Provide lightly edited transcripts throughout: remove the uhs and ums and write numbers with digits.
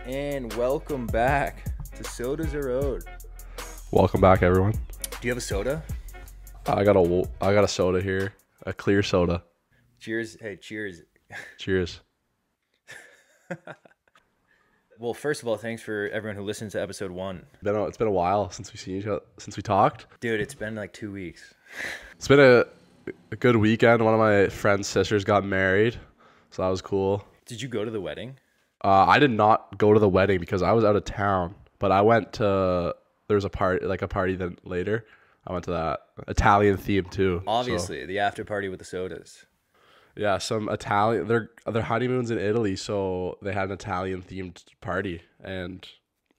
And welcome back to Sodas Are Road. Welcome back, everyone. Do you have a soda? I got a soda here, a clear soda. Cheers. Hey, cheers. Cheers. Well, first of all, thanks for everyone who listens to episode 1. It's been a while since we talked. Dude, it's been like 2 weeks. It's been a good weekend. One of my friend's sisters got married, so that was cool. Did you go to the wedding? I did not go to the wedding because I was out of town, but I went to, there was a party then later. I went to that Italian theme too. Obviously, the after party with the sodas. Yeah, some Italian. Their honeymoon's in Italy, so they had an Italian themed party, and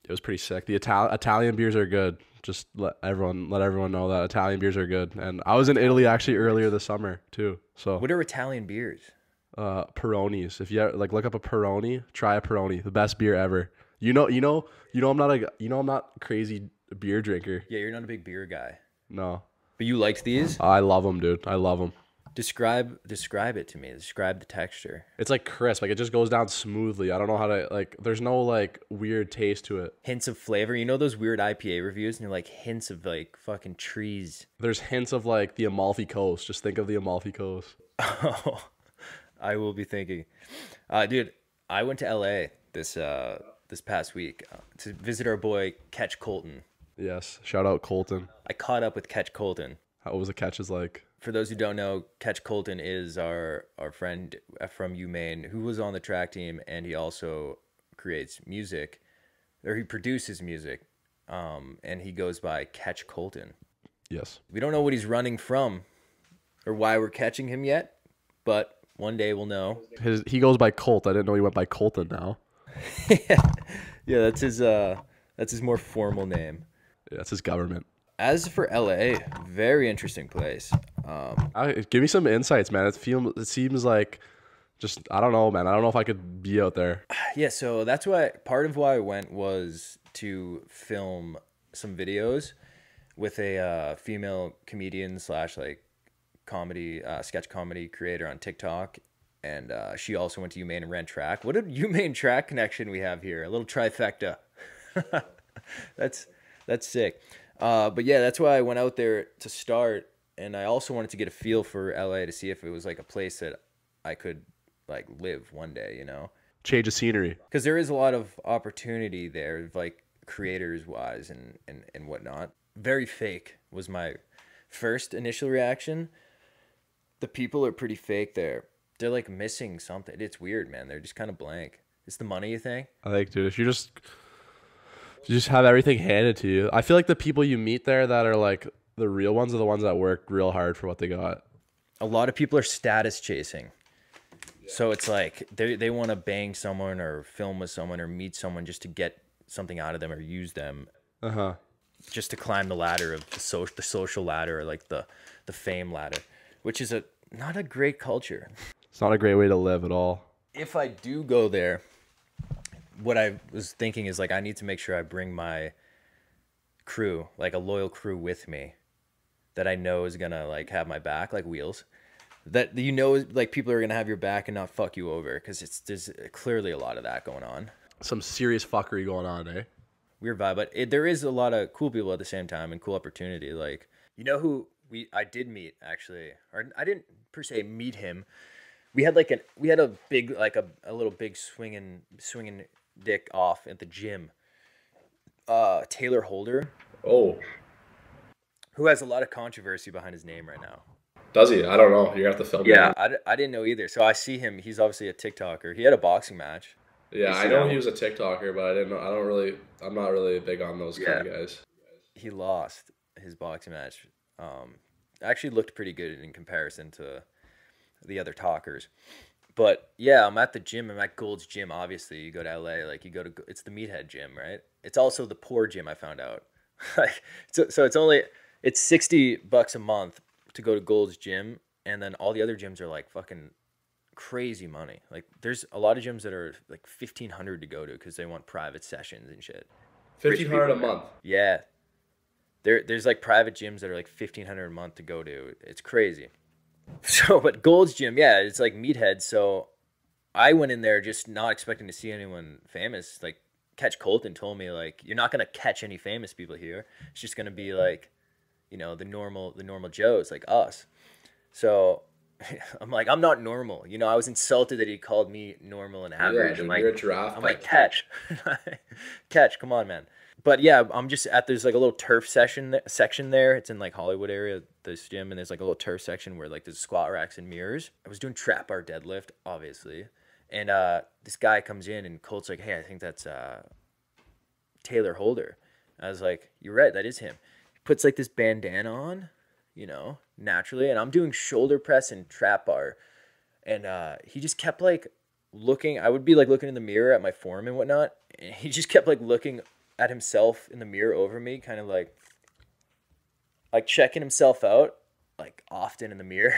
it was pretty sick. The Italian beers are good. Just let everyone know that Italian beers are good. And I was in Italy actually earlier this summer too. So What are Italian beers? Peronis. If you look up a Peroni, try a Peroni. The best beer ever. I'm not a crazy beer drinker. Yeah, you're not a big beer guy. No. But you liked these? I love them, dude. I love them. Describe it to me. Describe the texture. It's like crisp. Like it just goes down smoothly. I don't know how to there's no like weird taste to it. Hints of flavor. You know those weird IPA reviews and you're like hints of like fucking trees. There's hints of like the Amalfi Coast. Just think of the Amalfi Coast. Oh, I will be thinking. Dude, I went to LA this past week to visit our boy Catch Colton. Yes. Shout out Colton. I caught up with Catch Colton. How was the catches like? For those who don't know, Catch Colton is our friend from UMaine who was on the track team, and he also creates music, or he produces music, and he goes by Catch Colton. Yes. We don't know what he's running from or why we're catching him yet, but one day we'll know. He goes by Colt. I didn't know he went by Colton now. Yeah, that's his more formal name. Yeah, that's his government. As for LA, very interesting place. Give me some insights, man. It seems like just, I don't know, man. I don't know if I could be out there. Yeah, so that's why part of why I went was to film some videos with a female comedian slash like comedy sketch comedy creator on TikTok, and she also went to UMaine and ran track. What a UMaine track connection we have here! A little trifecta. That's sick. But yeah, that's why I went out there to start, and I also wanted to get a feel for LA to see if it was like a place that I could like live one day, you know? Change of scenery. Because there is a lot of opportunity there, like creators wise and whatnot. Very fake was my first initial reaction. The people are pretty fake there. They're like missing something. It's weird, man. They're just kind of blank. It's the money, you think? I think, dude, if you just have everything handed to you. I feel like the people you meet there that are like the real ones are the ones that work real hard for what they got. A lot of people are status chasing. So it's like they want to bang someone or film with someone or meet someone just to get something out of them or use them. Uh-huh. Just to climb the ladder of the social ladder, or like the fame ladder, which is not a great culture. It's not a great way to live at all. If I do go there, what I was thinking is like I need to make sure I bring my crew, like a loyal crew with me that I know is gonna like have my back, like Wheels. That you know, like people are gonna have your back and not fuck you over, because there's clearly a lot of that going on. Some serious fuckery going on, eh? Weird vibe, but there is a lot of cool people at the same time and cool opportunity. Like, you know who I did meet actually, or I didn't per se meet him. We had a big like a little big swinging dick off at the gym. Taylor Holder. Oh. Who has a lot of controversy behind his name right now. Does he? I don't know. You have to film. Yeah, I didn't know either. So I see him. He's obviously a TikToker. He had a boxing match. Yeah, I know he was a TikToker, but I didn't know. I'm not really big on those kind of guys. He lost his boxing match. Actually looked pretty good in comparison to the other talkers. But yeah, I'm at the gym. I'm at Gold's Gym. Obviously, you go to LA, like it's the Meathead Gym, right? It's also the poor gym, I found out. Like, so it's $60 a month to go to Gold's Gym, and then all the other gyms are like fucking crazy money. Like there's a lot of gyms that are like $1,500 to go to because they want private sessions and shit. $1,500 a month. Yeah, there's like private gyms that are like $1,500 a month to go to. It's crazy. So, but Gold's Gym, yeah, it's like Meathead. So I went in there just not expecting to see anyone famous. Like Catch Colton told me, like, you're not gonna catch any famous people here. It's just gonna be like, the normal Joes like us. So I'm like, I'm not normal. I was insulted that he called me normal and Yeah, average. I'm dude, like, you're a giraffe I'm like, catch. Catch, Catch, come on, man. But yeah, I'm just at there's like a little turf section there. It's in like Hollywood area, this gym, and there's like a little turf section where like there's squat racks and mirrors. I was doing trap bar deadlift, obviously, and this guy comes in and Colt's like, hey, I think that's Taylor Holder. I was like, you're right, that is him. He puts like this bandana on, naturally, and I'm doing shoulder press and trap bar, and he just kept like looking. I would be like looking in the mirror at my form and whatnot, and he just kept like looking at himself in the mirror over me, kind of like checking himself out, like often in the mirror,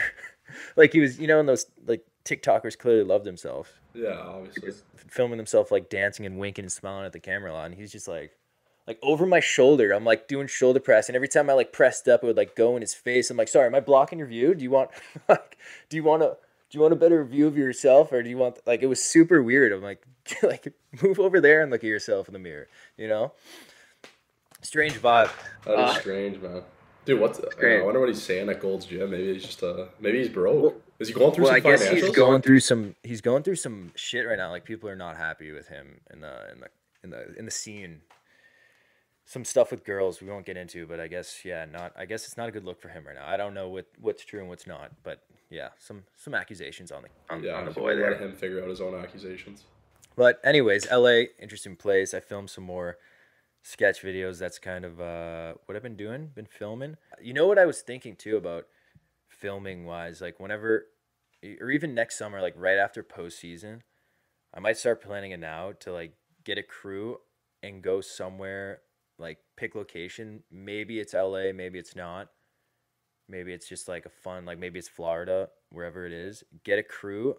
like he was, and those like TikTokers clearly love themselves, Yeah, obviously. just filming themselves like dancing and winking and smiling at the camera a lot, and he's just like over my shoulder. I'm like doing shoulder press, and every time I like pressed up, it would like go in his face. I'm like, sorry, am I blocking your view? Do you want like, do you want a better view of yourself, or do you want like? It was super weird. I'm like, like move over there and look at yourself in the mirror. Strange vibe. That is strange, man. Dude, I Great. wonder what he's saying at Gold's Gym. Maybe he's just maybe he's broke. Well, Is he going through well, some I guess he's financials? going through some. He's going through some shit right now. Like people are not happy with him in the scene. Some stuff with girls we won't get into, but I guess yeah, not. I guess it's not a good look for him right now. I don't know what's true and what's not, but yeah, some accusations on the Yeah, on the so boy we'll there. let him figure out his own accusations. But anyways, LA, interesting place. I filmed some more sketch videos. That's kind of what I've been doing, been filming. You know what I was thinking too about filming wise, like whenever or even next summer, like right after postseason, I might start planning it now to like get a crew and go somewhere, like pick location. Maybe it's LA, maybe it's not. Maybe it's just like a fun, like maybe it's Florida, wherever it is. Get a crew,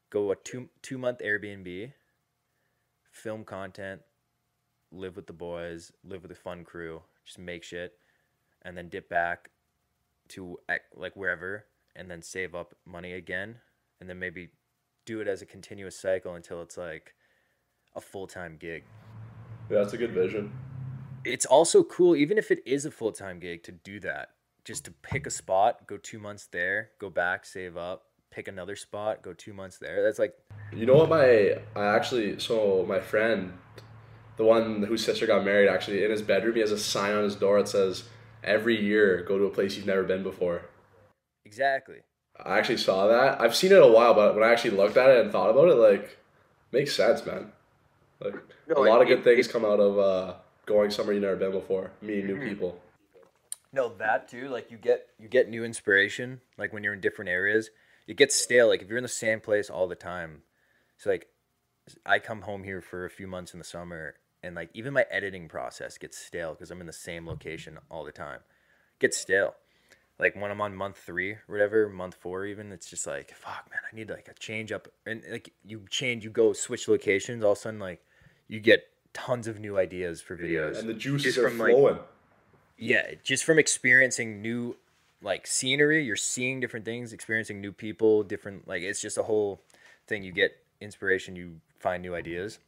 go a two month Airbnb, film content, live with the boys, live with a fun crew, just make shit, and then dip back to like wherever, and then save up money again, and then maybe do it as a continuous cycle until it's like a full-time gig. Yeah, that's a good vision. It's also cool, even if it is a full-time gig, to do that. Just to pick a spot, go 2 months there, go back, save up, pick another spot, go 2 months there. That's like, You know what my friend, the one whose sister got married, actually in his bedroom he has a sign on his door that says every year go to a place you've never been before. exactly. I actually saw that. I've seen it a while, but when I actually looked at it and thought about it, like, makes sense, man. Like, a No, lot of good things come out of going somewhere you've never been before, meeting new people. no, that too. Like you get new inspiration. Like when you're in different areas, it gets stale. Like if you're in the same place all the time, it's like I come home here for a few months in the summer, and like even my editing process gets stale because I'm in the same location all the time. Gets stale. Like when I'm on month 3 or whatever, month 4 even, it's just like fuck, man. I need like a change up, and like you go switch locations. All of a sudden, like you get tons of new ideas for videos And the juices just are from like flowing. yeah, just from experiencing new like scenery. You're seeing different things, experiencing new people, different like it's just a whole thing. You get inspiration, you find new ideas.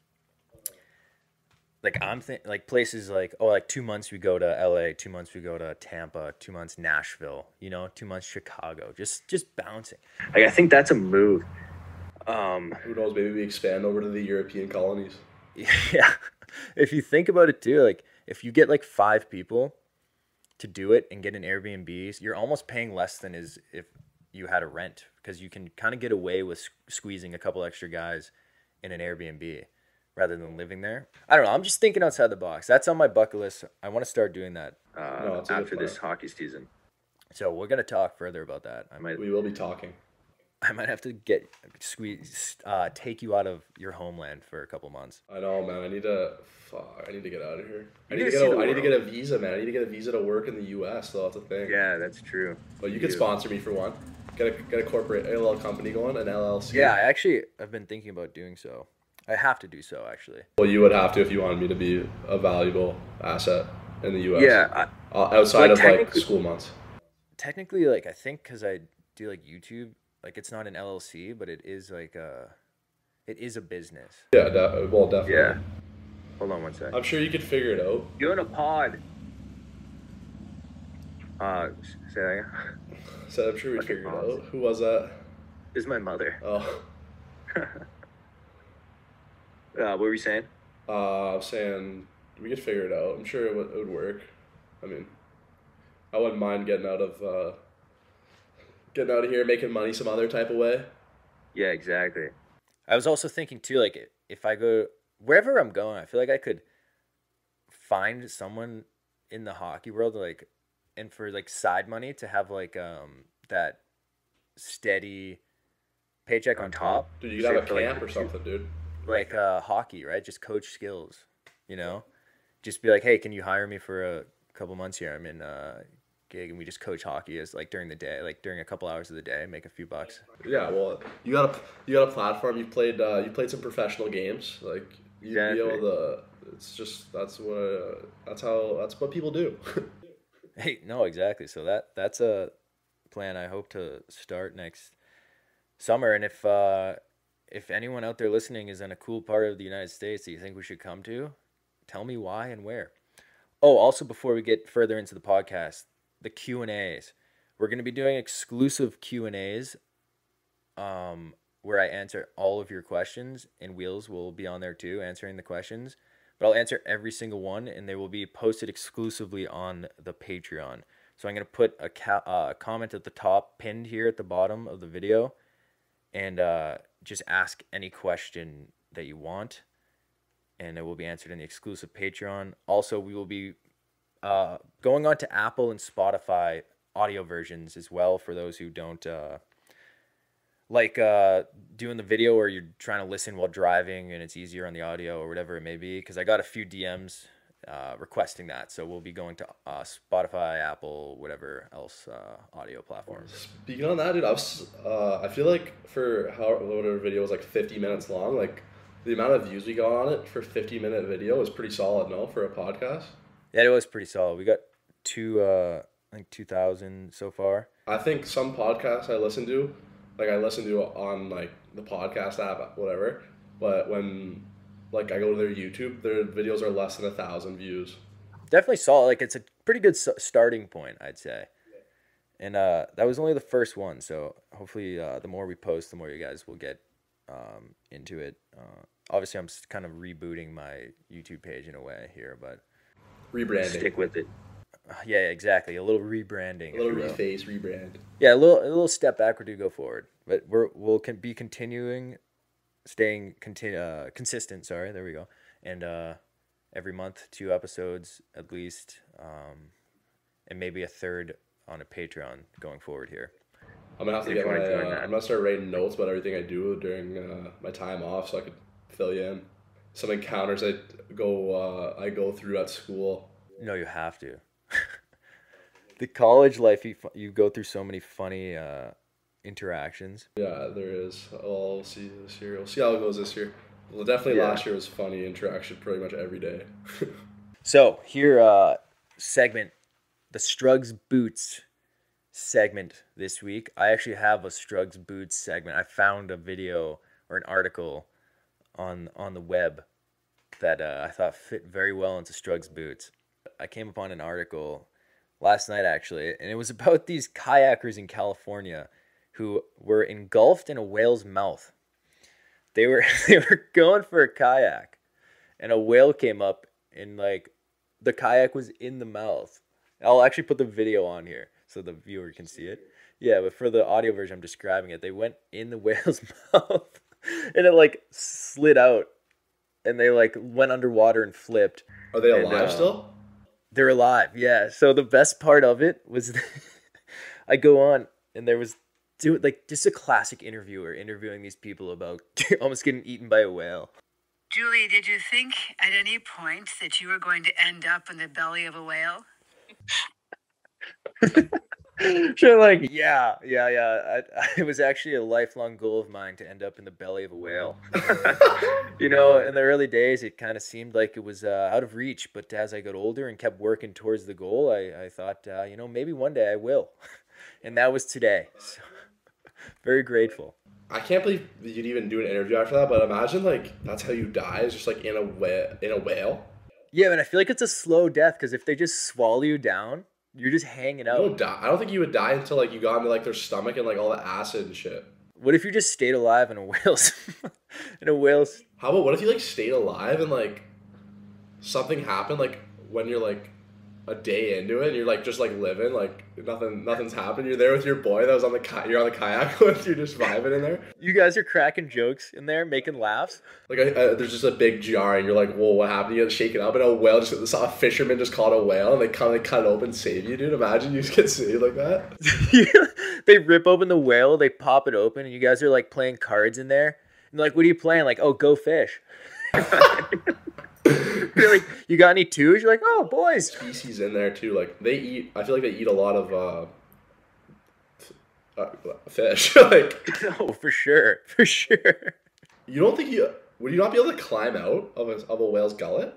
Like like places like, oh, like 2 months we go to LA, 2 months we go to Tampa, 2 months Nashville, 2 months Chicago, just bouncing. Like I think that's a move. Who knows? Maybe we expand over to the European colonies. Yeah, if you think about it too, like if you get like 5 people to do it and get an Airbnb, you're almost paying less than is if you had a rent, because you can kind of get away with squeezing a couple extra guys in an Airbnb rather than living there. I don't know. I'm just thinking outside the box. That's on my bucket list. I want to start doing that No, it's a good after this plan. hockey season. So we're gonna talk further about that. We will be talking. I might have to take you out of your homeland for a couple months. I know, man. I need to. Fuck. I need to get out of here. You gotta see the I need to get world. a visa, man. I need to get a visa to work in the U.S. So that's a thing. Yeah, that's true. But you could sponsor me for one. Get a corporate, a little company going, an LLC. Yeah, I've been thinking about doing so. I have to do so actually. Well, you would have to if you wanted me to be a valuable asset in the U.S. Yeah, Outside like of like technically, school months. technically, like I think because I do like YouTube, like it's not an LLC, but it is like It is a business. Yeah, well, definitely. Yeah. Hold on one sec. I'm sure you could figure it out. You in a pod? Say that again. So I'm sure we'd Fucking figure it moms. out. Who was that? This is my mother. Oh, What were you saying? I'm saying we could figure it out. I'm sure it would work. I mean, I wouldn't mind getting out of here, making money some other type of way. Yeah, exactly. I was also thinking too, like if I go wherever I'm going, I feel like I could find someone in the hockey world, like, and for like side money to have like that steady paycheck on top. Dude, you Say could have a for like camp or something, dude. like hockey, right? Just coach skills, you know? Just be like, hey, can you hire me for a couple months here? I'm in gig and we just coach hockey as like during the day, like during a couple hours of the day, make a few bucks. Yeah, well, you got a platform. You played some professional games. Like you'd be Exactly. able to. It's just that's what people do. Hey, no, exactly. So that's a plan I hope to start next summer. And if anyone out there listening is in a cool part of the United States that you think we should come to, tell me why and where. Oh, also before we get further into the podcast, the Q&As. We're going to be doing exclusive Q&As where I answer all of your questions, and Wheels will be on there too answering the questions. But I'll answer every single one, and they will be posted exclusively on the Patreon. So I'm going to put a comment at the top, pinned here at the bottom of the video, and just ask any question that you want, and it will be answered in the exclusive Patreon. Also, we will be going on to Apple and Spotify audio versions as well for those who don't like doing the video where you're trying to listen while driving and it's easier on the audio or whatever it may be, because I got a few DMs requesting that. So we'll be going to Spotify, Apple, whatever else audio platforms. Speaking on that, dude, I feel like for whatever video was like 50 minutes long, like the amount of views we got on it for 50-minute video is pretty solid, no, for a podcast. Yeah, it was pretty solid. We got I think 2,000 so far. I think some podcasts I listen to on like the podcast app, whatever. But when like I go to their YouTube, their videos are less than 1,000 views. Definitely solid. Like it's a pretty good starting point, I'd say. And that was only the first one, so hopefully the more we post, the more you guys will get into it. Obviously, I'm kind of rebooting my YouTube page in a way here, but Rebranding. stick with it. Yeah, exactly. A little rebranding. A little reface, rebrand. Yeah, a little step backward to go forward. But we'll be continuing, staying consistent. Sorry, there we go. And every month, 2 episodes at least, and maybe a third on a Patreon going forward here. I'm gonna have to get I'm gonna start writing notes about everything I do during my time off, so I could fill you in. Some encounters I go through at school. No, you have to. The college life, you go through so many funny interactions. Yeah, there is. I'll see this year. We'll see how it goes this year. Well, definitely last year was funny interaction pretty much every day. So here, segment, the Strugs Boots segment this week. I actually have a Strugs Boots segment. I found a video or an article on the web that I thought fit very well into Strugs Boots. I came upon an article last night actually, and it was about these kayakers in California who were engulfed in a whale's mouth. They were going for a kayak, and a whale came up, and like the kayak was in the mouth. I'll actually put the video on here so the viewer can see it. Yeah, but for the audio version, I'm describing it. They went in the whale's mouth, and it like slid out, and they like went underwater and flipped. Are they alive still? They're alive, yeah. So the best part of it was I go on, and there was just a classic interviewer interviewing these people about almost getting eaten by a whale. Julie, did you think at any point that you were going to end up in the belly of a whale? Sure, like, yeah. It was actually a lifelong goal of mine to end up in the belly of a whale. You know, in the early days, it kind of seemed like it was out of reach. But as I got older and kept working towards the goal, I thought, maybe one day I will. And that was today. So, very grateful. I can't believe you'd even do an interview after that. But imagine like that's how you die is just like in a whale. Yeah, and I feel like it's a slow death because if they just swallow you down, you're just hanging You out. don't die. I don't think you would die until like you got into like their stomach and like all the acid and shit. What if you just stayed alive in a whale's in a whale's? How about what if you like stayed alive and like something happened like when you're like a day into it and you're like just like living like nothing's happened. You're there with your boy that was on the you're on the kayak with. You're just vibing in there. You guys are cracking jokes in there, making laughs. Like there's just a big jar and you're like, whoa, what happened? You gotta shake it up and a whale just saw a fisherman just caught a whale and they kind of cut it open and save you, dude. Imagine you just get saved like that. They rip open the whale, they pop it open, and you guys are like playing cards in there. And like, what are you playing? Like, oh, go fish. You're like, you got any twos? You're like, oh, boys. Species in there too. Like they eat. I feel like they eat a lot of fish. Like No, for sure, for sure. you don't think would you not be able to climb out of a whale's gullet?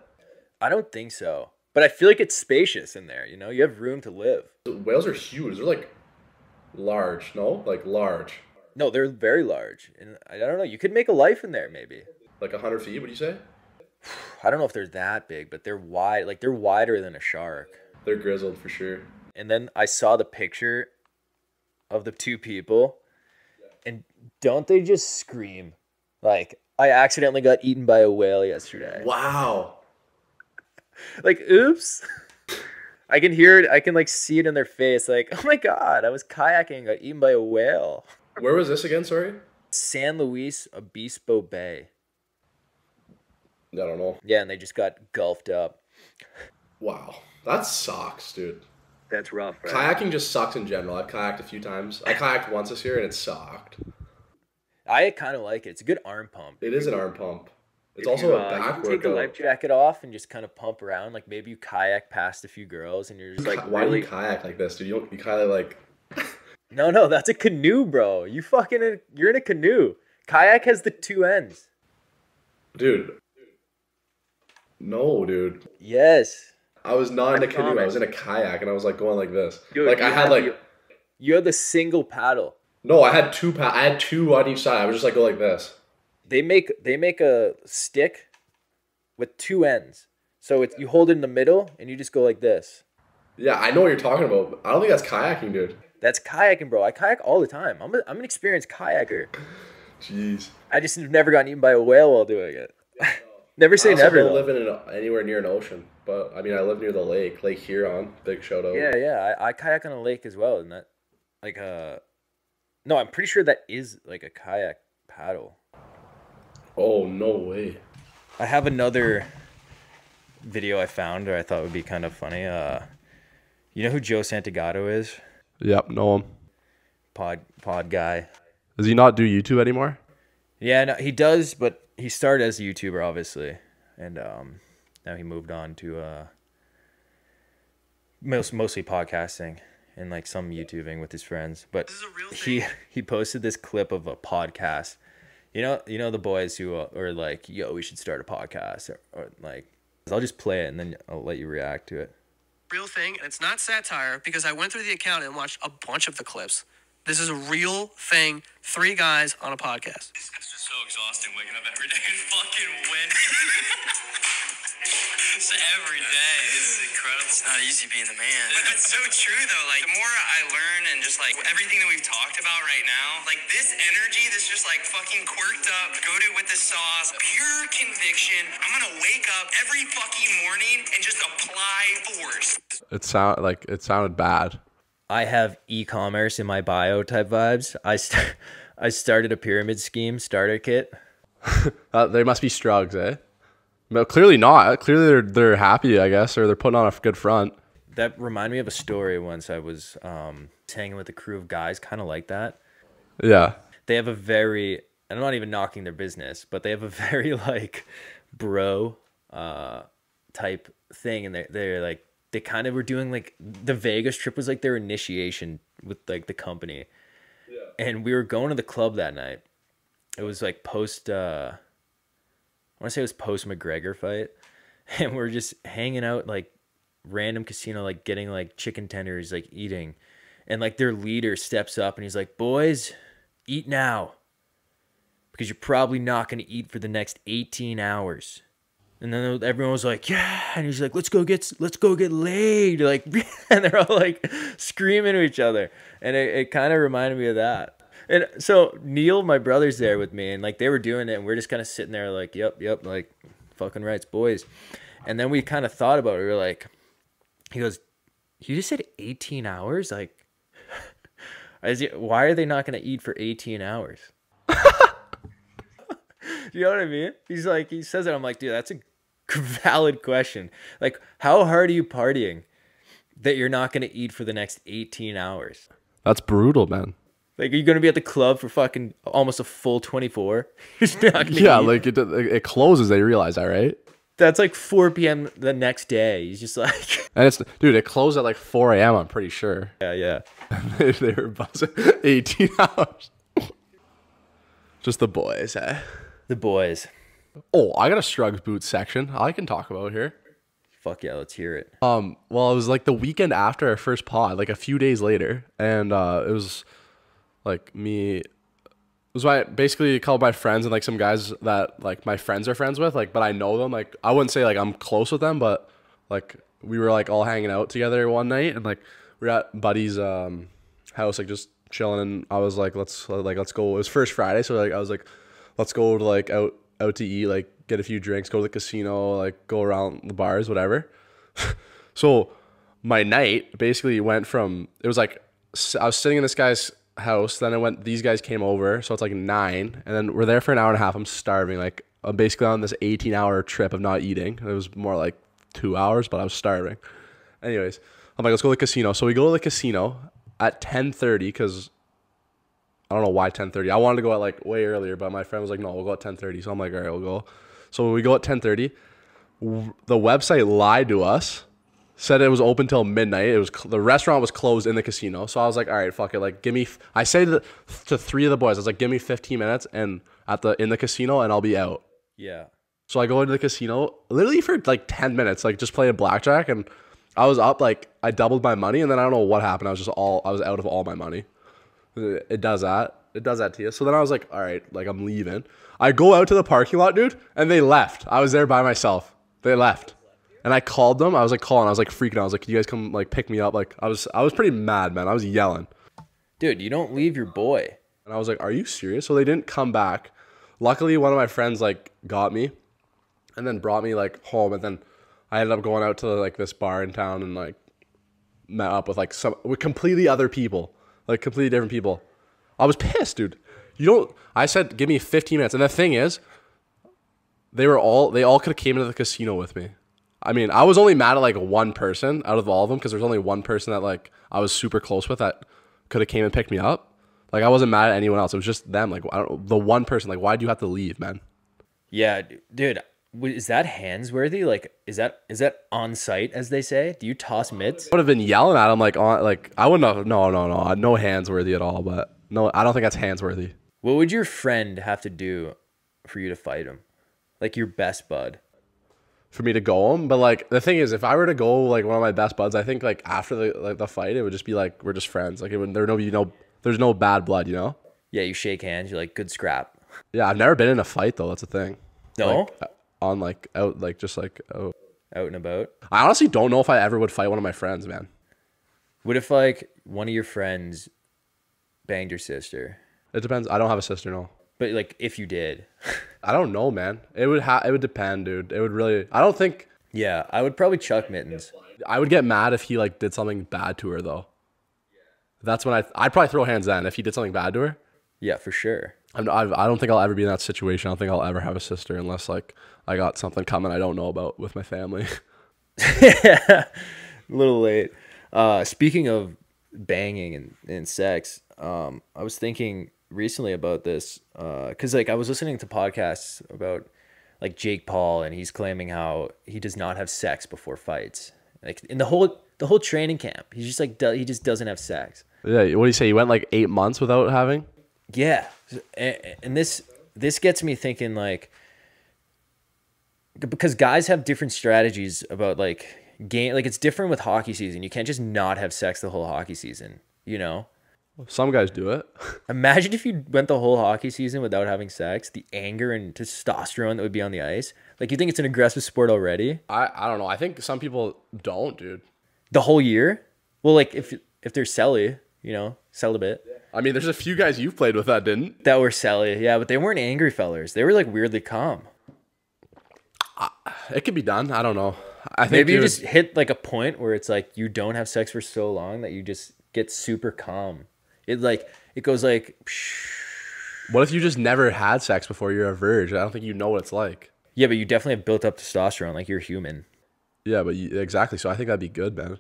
I don't think so, but I feel like it's spacious in there. You know, you have room to live. The whales are huge. They're like large. No, like large. No, they're very large, and I don't know. You could make a life in there, maybe. Like 100 feet. What do you say? I don't know if they're that big, but they're wide. Like they're wider than a shark. They're grizzled for sure. And then I saw the picture of the two people, and don't they just scream? Like, I accidentally got eaten by a whale yesterday. Wow. Like, oops. I can hear it. I can like see it in their face. Like, oh my God, I was kayaking and got eaten by a whale. Where was this again? Sorry. San Luis Obispo Bay. I don't know. Yeah, and they just got gulfed up. Wow. That sucks, dude. That's rough, right? Kayaking just sucks in general. I've kayaked a few times. I kayaked once this year and it sucked. I kind of like it. It's a good arm pump. It is an arm pump. It's also a back you can take the life jacket off and just kind of pump around. Like maybe you kayak past a few girls and you're just like, why do you kayak like this, dude? You kind of like. No, that's a canoe, bro. You're in a canoe. Kayak has the two ends. Dude. No, dude. Yes. I was not in a canoe. I was in a kayak and I was like going like this. Dude, like I had like. You had the single paddle. No, I had two. I had two on each side. I was just like go like this. They make a stick with two ends. So you hold it in the middle and you just go like this. Yeah, I know what you're talking about. I don't think that's kayaking, dude. That's kayaking, bro. I kayak all the time. I'm an experienced kayaker. Jeez. I just have never gotten eaten by a whale while doing it. Never say never. I don't live anywhere near an ocean, but I mean I live near the Lake Huron. Big shout out. Yeah. I kayak on a lake as well, and that like no, I'm pretty sure that is like a kayak paddle. Oh no way. I have another video I found or I thought would be kind of funny. You know who Joe Santagato is? Yep, know him. Pod guy. Does he not do YouTube anymore? Yeah, no, he does, but he started as a YouTuber, obviously, and now he moved on to mostly podcasting and like some YouTubing with his friends. But he posted this clip of a podcast. You know the boys who are like, yo, we should start a podcast, or like, I'll just play it and then I'll let you react to it. Real thing, and it's not satire because I went through the account and watched a bunch of the clips. This is a real thing. 3 guys on a podcast. It's just so exhausting waking up every day and fucking win. It's every day. It's incredible. It's not easy being the man. But that's so true, though. Like, the more I learn and just, like, everything that we've talked about right now, like, this energy that's just, like, fucking quirked up, goated with the sauce, pure conviction. I'm gonna wake up every fucking morning and just apply force. It sounded bad. I have e-commerce in my bio type vibes. I started a pyramid scheme starter kit. They must be strugs, eh? No, clearly not. Clearly they're happy, I guess, or they're putting on a good front. That reminded me of a story once I was hanging with a crew of guys kind of like that. Yeah. They have a very, I'm not even knocking their business, but they have a very like bro type thing, and they're like, they kind of were doing like the Vegas trip was like their initiation with like the company. Yeah. And we were going to the club that night. It was like post I want to say it was post McGregor fight, and we're just hanging out like random casino, like getting like chicken tenders, like eating, and like their leader steps up and he's like, boys, eat now. because you're probably not going to eat for the next 18 hours. And then everyone was like, yeah. And he's like, let's go get laid. Like, and they're all like screaming to each other. And it kind of reminded me of that. And so Neil, my brother's there with me, and like they were doing it, and we're just kind of sitting there like, yep, like fucking rights, boys. And then we kind of thought about it. We were like, he goes, you just said 18 hours? Like, why are they not going to eat for 18 hours? You know what I mean? He's like, he says it. I'm like, dude, that's a valid question. Like, how hard are you partying that you're not going to eat for the next 18 hours? That's brutal, man. Like, are you going to be at the club for fucking almost a full 24? You're just not gonna Yeah, eat? like it closes. They realize that, right? That's like 4 p.m. the next day. He's just like, And it's, dude, it closed at like 4 a.m. I'm pretty sure. yeah. They were buzzing 18 hours. Just the boys, eh? The boys. Oh, I got a Shrugs Boots section I can talk about here. Fuck yeah, let's hear it. Well, it was like the weekend after our first pod, like a few days later, and it was like me. It was basically a couple of my friends and like some guys that like my friends are friends with, like, but I know them. Like, I wouldn't say like I'm close with them, but like we were like all hanging out together one night, and like we were at Buddy's house, like just chilling, and I was like, let's go. It was first Friday, so like I was like, let's go to like out to eat, like get a few drinks, go to the casino, like go around the bars, whatever. So my night basically went from, it was like I was sitting in this guy's house, then these guys came over, so it's like 9, and then we're there for an hour and a half. I'm starving, like I'm basically on this 18-hour trip of not eating. It was more like 2 hours, but I was starving. Anyways, I'm like, let's go to the casino. So we go to the casino at 10:30 because I don't know why 10:30. I wanted to go at like way earlier, but my friend was like, no, we'll go at 10:30. So I'm like, all right, we'll go. So we go at 10:30. The website lied to us, said it was open till midnight. It was the restaurant was closed in the casino. So I was like, all right, fuck it. Like, give me. I say to 3 of the boys, I was like, give me 15 minutes and in the casino, and I'll be out. Yeah. So I go into the casino literally for like 10 minutes, like just playing blackjack, and I was up, like I doubled my money, and then I don't know what happened. I was out of all my money. It does that. It does that to you. So then I was like, all right, like I'm leaving. I go out to the parking lot, dude, and they left. I was there by myself. They left. And I called them. I was like calling. I was like freaking out. I was like, can you guys come like pick me up? Like I was pretty mad, man. I was yelling. Dude, you don't leave your boy. And I was like, are you serious? So they didn't come back. Luckily, one of my friends like got me and then brought me like home. And then I ended up going out to like this bar in town and like met up with like with completely other people, like completely different people. I was pissed, dude. I said, give me 15 minutes. And the thing is, they all could have came into the casino with me. I mean, I was only mad at like one person out of all of them because there's only one person that like I was super close with that could have came and picked me up. Like I wasn't mad at anyone else. It was just them. Like the one person. Like, why do you have to leave, man? Yeah, dude. Is that hands worthy? Like, is that on site, as they say? Do you toss mitts? I would have been yelling at him I wouldn't have. No hands worthy at all. But no, I don't think that's hands worthy. What would your friend have to do for you to fight him? Like your best bud. For me to go him, but like the thing is, if I were to go like one of my best buds, I think like after the fight, it would just be like we're just friends. Like there's no bad blood, you know? Yeah, you shake hands. You're like, good scrap. Yeah, I've never been in a fight though. That's the thing. No. Like, on like out like just like out and about. I honestly don't know if I ever would fight one of my friends, man. What if like one of your friends banged your sister? It depends. I don't have a sister, no. But like if you did. I don't know, man. It would depend, dude. It would really. I don't think. Yeah, I would probably chuck mittens. I would get mad if he like did something bad to her though. That's when I'd probably throw hands then if he did something bad to her. Yeah, for sure. I don't think I'll ever be in that situation. I don't think I'll ever have a sister unless like I got something coming I don't know about with my family. A little late. Speaking of banging and sex, I was thinking recently about this because like I was listening to podcasts about like Jake Paul, and he's claiming how he does not have sex before fights. Like in the whole training camp, he's just like he just doesn't have sex. Yeah, what do you say? You went like 8 months without having? Yeah, and this gets me thinking like because guys have different strategies about like game. Like it's different with hockey season. You can't just not have sex the whole hockey season. You know. Some guys do it. Imagine if you went the whole hockey season without having sex, the anger and testosterone that would be on the ice. Like, you think it's an aggressive sport already? I don't know. I think some people don't, dude. The whole year? Well, like, if they're celibate. I mean, there's a few guys you've played with that didn't. That were celly, yeah, but they weren't angry fellers. They were, like, weirdly calm. It could be done. I don't know. I think Maybe you just hit, like, a point where it's, like, you don't have sex for so long that you just get super calm. It goes, like... What if you just never had sex before you're a virgin? I don't think you know what it's like. Yeah, but you definitely have built up testosterone. Like, you're human. Yeah, but exactly. So I think that'd be good, man.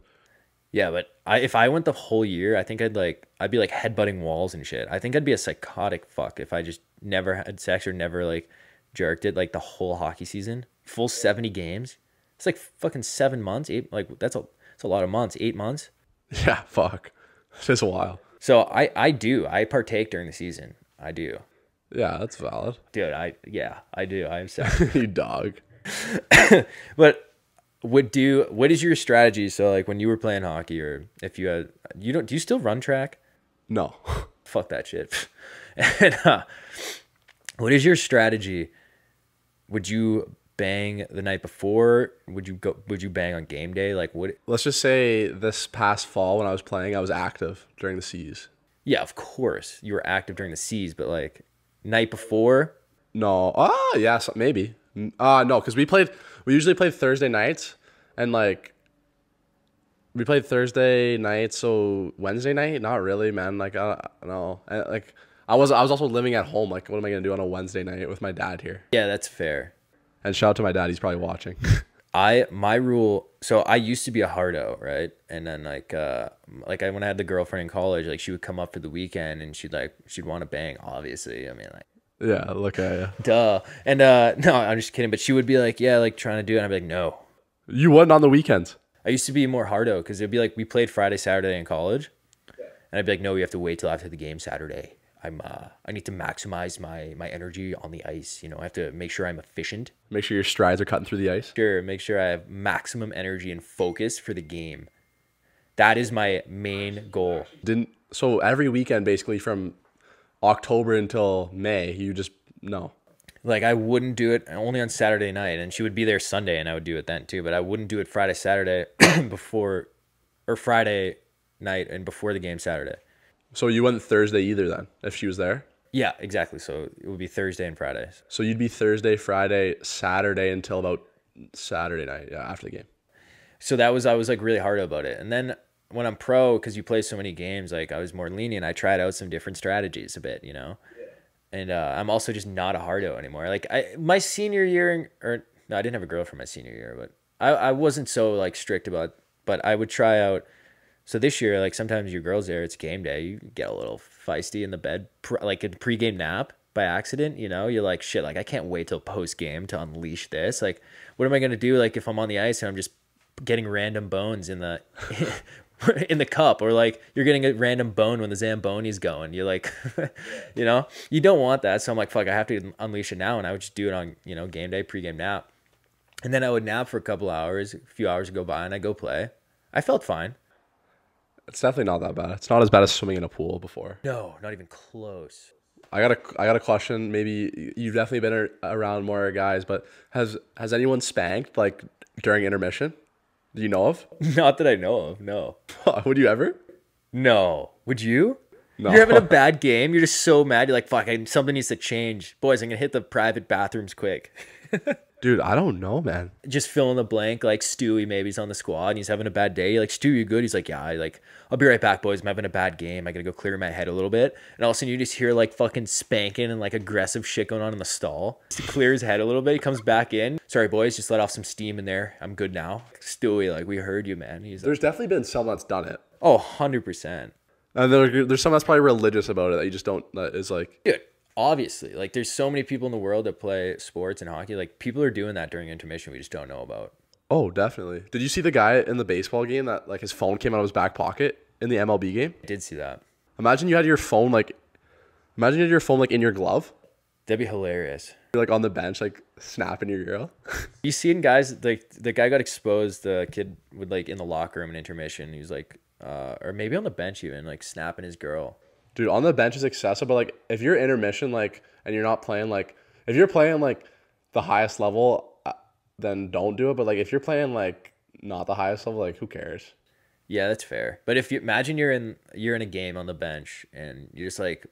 Yeah, but if I went the whole year, I think I'd be like headbutting walls and shit. I think I'd be a psychotic fuck if I just never had sex or never like jerked it like the whole hockey season, full 70 games. It's like fucking 7 months, 8. Like that's a lot of months, 8 months. Yeah, fuck. It's just a while. So I partake during the season. I do. Yeah, that's valid. Dude, I do. I'm sad. You dog. But what is your strategy? So like when you were playing hockey, or if do you still run track? No. Fuck that shit. And, what is your strategy? Would you bang the night before? Would you bang on game day? Like what? Let's just say this past fall when I was playing, I was active during the C's. Yeah, of course you were active during the C's, but like night before? No. Yeah, maybe. No, because we usually played Thursday nights, and like we played Thursday night, so Wednesday night, not really, man. Like I don't know. Like I was also living at home. Like what am I gonna do on a Wednesday night with my dad here? Yeah, that's fair. And shout out to my dad, he's probably watching. My rule, so I used to be a hardo, right? And then when I had the girlfriend in college, like she would come up for the weekend and she'd want to bang, obviously. I mean, like, Yeah, look at you. duh. And no, I'm just kidding. But she would be like, yeah, like trying to do it. And I'd be like, no. You wouldn't on the weekends. I used to be more hardo because it'd be like we played Friday, Saturday in college, and I'd be like, no, we have to wait till after the game Saturday. I need to maximize my energy on the ice. You know, I have to make sure I'm efficient. Make sure your strides are cutting through the ice. Sure, make sure I have maximum energy and focus for the game. That is my main goal. So every weekend, basically from October until May, no. Like I wouldn't do it only on Saturday night, and she would be there Sunday, and I would do it then too. But I wouldn't do it Friday, Saturday or Friday night and before the game Saturday. So you wouldn't Thursday either then, if she was there? Yeah, exactly. So it would be Thursday and Fridays. So you'd be Thursday, Friday, Saturday until about Saturday night, yeah, after the game. So I was like really hard about it. And then when I'm pro, because you play so many games, like I was more lenient. I tried out some different strategies a bit, you know. And I'm also just not a hardo anymore. Like my senior year, no, I didn't have a girl for my senior year, but I wasn't so like strict about. But I would try out. So this year, like sometimes your girl's there, it's game day. You get a little feisty in the bed, like a pregame nap by accident. You know, you're like, shit, like I can't wait till post game to unleash this. Like, what am I gonna do? Like if I'm on the ice and I'm just getting random bones in the in the cup, or like you're getting a random bone when the Zamboni's going. You're like, you know, you don't want that. So I'm like, fuck, I have to unleash it now, and I would just do it on game day, pregame nap, and then I would nap for a couple hours. A few hours would go by, and I go play. I felt fine. It's definitely not that bad. It's not as bad as swimming in a pool before. No, not even close. I got a question. Maybe you've definitely been around more guys, but has anyone spanked like during intermission? Do you know of? Not that I know of. No. Would you ever? No. Would you? No. You're having a bad game. You're just so mad. You're like, fuck, something needs to change. Boys, I'm going to hit the private bathrooms quick. Dude, I don't know, man. Just fill in the blank. Like Stewie maybe he's on the squad and he's having a bad day. You're like, Stu, you good? He's like, yeah, I'll be right back, boys. I'm having a bad game. I got to go clear my head a little bit. And all of a sudden you just hear like fucking spanking and like aggressive shit going on in the stall. Just to clear his head a little bit. He comes back in. Sorry, boys, just let off some steam in there. I'm good now. Stewie, like, we heard you, man. He's There's like, definitely been someone that's done it. oh, 100%. And there's someone that's probably religious about it that you just don't, that is like... Dude, obviously. Like, there's so many people in the world that play sports and hockey. Like, people are doing that during intermission we just don't know about. Oh, definitely. Did you see the guy in the baseball game that like his phone came out of his back pocket in the MLB game? I did see that. Imagine you had your phone like in your glove. That'd be hilarious. You're like on the bench, like snapping your girl. You seen guys, like the guy got exposed, the kid would like in the locker room in intermission. He was like, or maybe on the bench even, like snapping his girl. Dude, on the bench is excessive, but like if you're intermission, like, and you're not playing like, if you're playing like the highest level, then don't do it. But like if you're playing like not the highest level, like who cares? Yeah, that's fair. But if you imagine you're in a game on the bench and you're just like,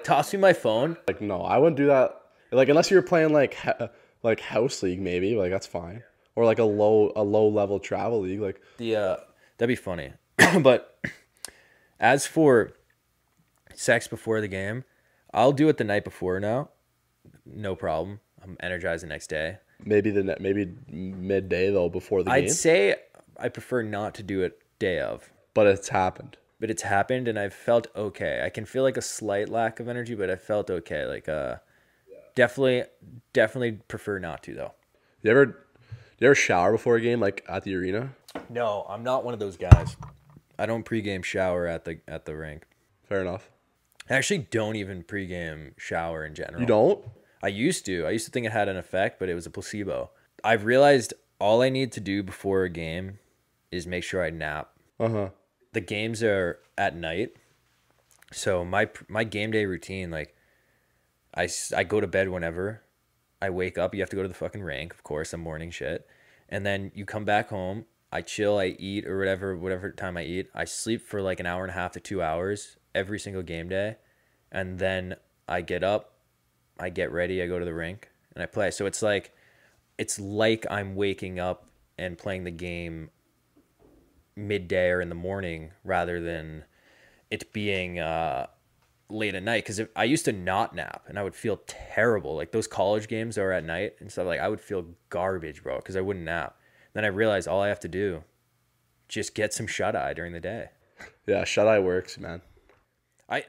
toss me my phone. Like no, I wouldn't do that. Like unless you're playing like house league maybe, like that's fine. Or like a low level travel league, like That'd be funny. But as for sex before the game, I'll do it the night before now. No problem. I'm energized the next day. maybe midday though before the I'd game. say I prefer not to do it day of. But it's happened. But it's happened and I've felt okay. I can feel like a slight lack of energy, but I felt okay. Like definitely prefer not to though. You ever shower before a game like at the arena? No, I'm not one of those guys. I don't pregame shower at the rink. Fair enough. I actually don't even pregame shower in general. You don't? I used to. I used to think it had an effect, but it was a placebo. I've realized all I need to do before a game is make sure I nap. The games are at night, so my game day routine, like I go to bed whenever I wake up. You have to go to the fucking rink, of course, some morning shit, and then you come back home. I chill, I eat or whatever time I eat. I sleep for like an hour and a half to 2 hours every single game day, and then I get up, I get ready, I go to the rink, and I play. So it's like I'm waking up and playing the game midday or in the morning rather than it being late at night. Because I used to not nap and I would feel terrible. Like those college games that are at night and stuff, like I would feel garbage, bro, because I wouldn't nap. Then I realized all I have to do, just get some shut eye during the day. Yeah, shut eye works, man.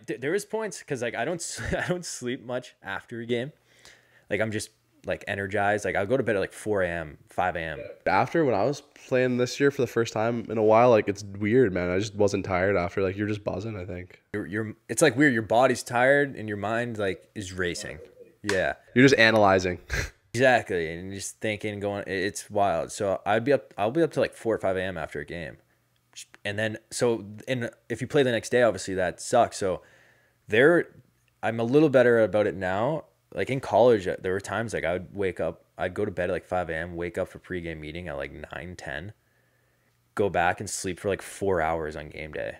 There is points because like I don't sleep much after a game. Like I'm just like energized. Like I'll go to bed at like 4 a.m., 5 a.m. After when I was playing this year for the first time in a while, like it's weird, man. I just wasn't tired after. Like you're just buzzing, I think. It's like weird. Your body's tired and your mind like is racing. Yeah. You're just analyzing. Exactly, and just thinking, going, it's wild. So I'll be up to like 4 or 5 a.m. after a game, and then if you play the next day, obviously that sucks. So I'm a little better about it now. Like in college, there were times like I would wake up, I'd go to bed at like 5 a.m., wake up for pregame meeting at like 9, 10, go back and sleep for like 4 hours on game day.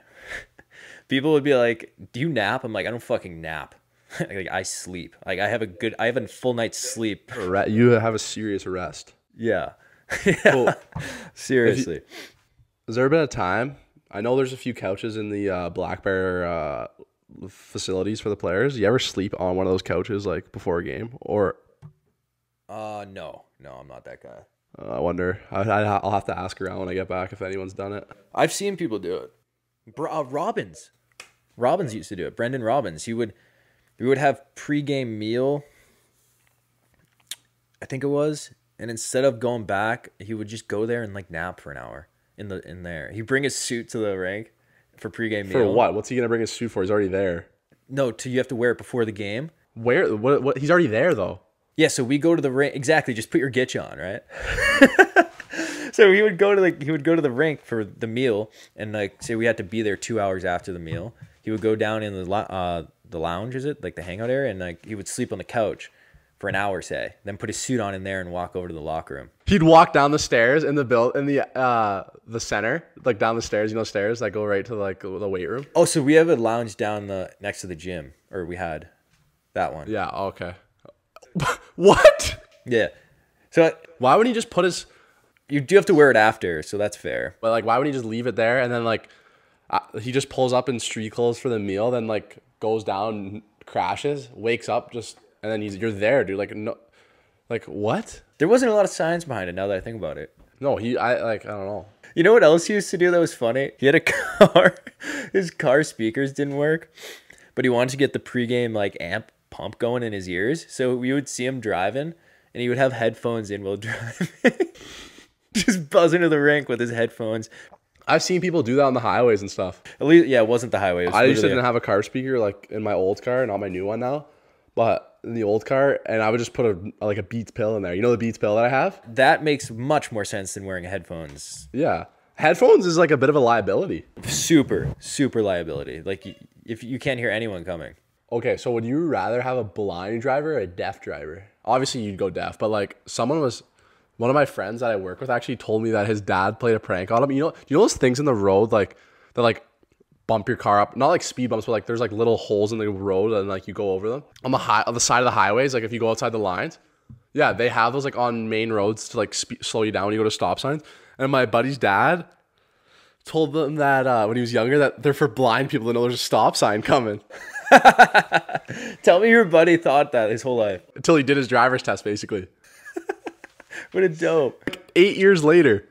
People would be like, "Do you nap?" I'm like, "I don't fucking nap." Like I sleep. Like I have a full night's sleep. You have a serious rest. Yeah. Cool. Seriously. Has there been a time? I know there's a few couches in the Black Bear facilities for the players. You ever sleep on one of those couches like before a game or? No, I'm not that guy. I wonder. I'll have to ask around when I get back if anyone's done it. I've seen people do it. Robbins used to do it. Brendan Robbins. We would have pregame meal, I think it was, and instead of going back, he would just go there and like nap for an hour in there. He'd bring his suit to the rink for pregame meal. For what? What's he gonna bring his suit for? He's already there. No, you have to wear it before the game. Where? What? He's already there though. Yeah, so we go to the rink. Exactly, just put your gitch on, right? So he would go to the rink for the meal, and like say we had to be there 2 hours after the meal. He would go down in the lounge, is it like the hangout area, and like he would sleep on the couch for an hour, say, then put his suit on in there and walk over to the locker room. He'd walk down the stairs in the center, like down the stairs, stairs that go right to like the weight room. Oh, so we have a lounge down next to the gym, or we had that one. Yeah. Okay. What? Yeah. So why would he just put his? You do have to wear it after, so that's fair. But like, why would he just leave it there and then like he just pulls up in street clothes for the meal, then like goes down, crashes, wakes up, just and then you're there, dude. Like no, like what? There wasn't a lot of science behind it. Now that I think about it. No, I don't know. You know what else he used to do that was funny? He had a car. His car speakers didn't work, but he wanted to get the pregame like amp pump going in his ears. So we would see him driving, and he would have headphones in while driving, just buzzing to the rink with his headphones. I've seen people do that on the highways and stuff. At least, yeah, it wasn't the highway. I used to didn't have a car speaker like in my old car, not my new one now, but in the old car, and I would just put a Beats pill in there. You know the Beats pill that I have? That makes much more sense than wearing headphones. Yeah. Headphones is like a bit of a liability. Super liability. Like if you can't hear anyone coming. Okay, so would you rather have a blind driver or a deaf driver? Obviously, you'd go deaf, but like one of my friends that I work with actually told me that his dad played a prank on him. You know those things in the road like that like bump your car up, not like speed bumps, but like there's like little holes in the road and like you go over them on the side of the highways. Like if you go outside the lines, yeah, they have those like on main roads to like slow you down when you go to stop signs. And my buddy's dad told them that when he was younger that they're for blind people to know there's a stop sign coming. Tell me your buddy thought that his whole life. Until he did his driver's test, basically. What a dope. 8 years later.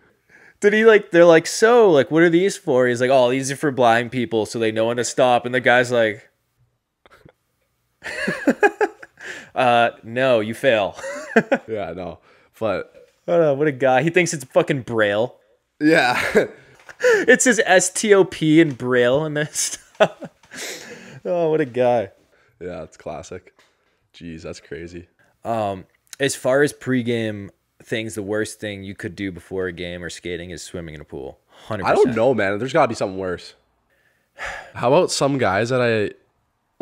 Did he like, they're like, so, like, what are these for? He's like, oh, these are for blind people so they know when to stop. And the guy's like, no, you fail. Yeah, no. But, Oh, what a guy. He thinks it's fucking Braille. yeah. It says STOP in Braille and this stuff. Oh, what a guy. Yeah, it's classic. Jeez, that's crazy. As far as pregame things, the worst thing you could do before a game or skating is swimming in a pool. 100%. I don't know, man. There's got to be something worse. How about some guys that I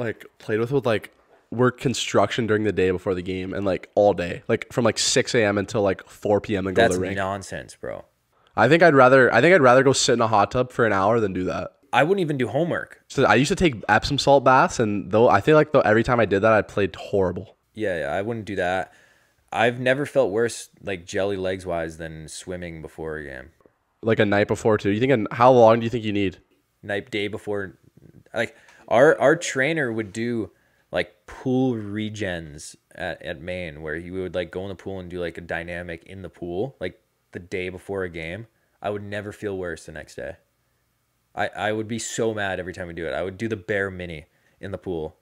like played with like work construction during the day before the game and like all day, like from like 6 a.m. until like 4 p.m. and go That's to the rink. nonsense, bro. I think I'd rather go sit in a hot tub for an hour than do that. I wouldn't even do homework. So I used to take Epsom salt baths, and I feel like every time I did that, I played horrible. Yeah, I wouldn't do that. I've never felt worse, like jelly legs wise, than swimming before a game. Like a night before too. How long do you think you need? Day before, like our trainer would do like pool regens at Maine, where he would like go in the pool and do like a dynamic in the pool, like the day before a game. I would never feel worse the next day. I would be so mad every time we do it. I would do the bear mini in the pool.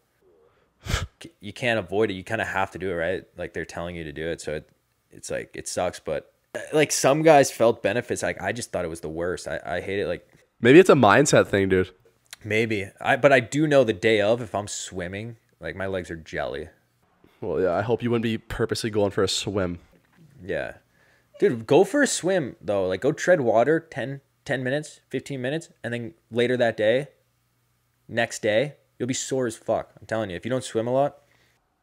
You can't avoid it. You kind of have to do it, right? Like they're telling you to do it. So it's like, it sucks. But like some guys felt benefits. Like I just thought it was the worst. I hate it. Like Maybe it's a mindset thing, dude. maybe. But I do know the day of, if I'm swimming, like my legs are jelly. Well, yeah, I hope you wouldn't be purposely going for a swim. Yeah. Dude, go for a swim though. Like go tread water 10 minutes, 15 minutes. And then later that day, next day, you'll be sore as fuck. I'm telling you, if you don't swim a lot.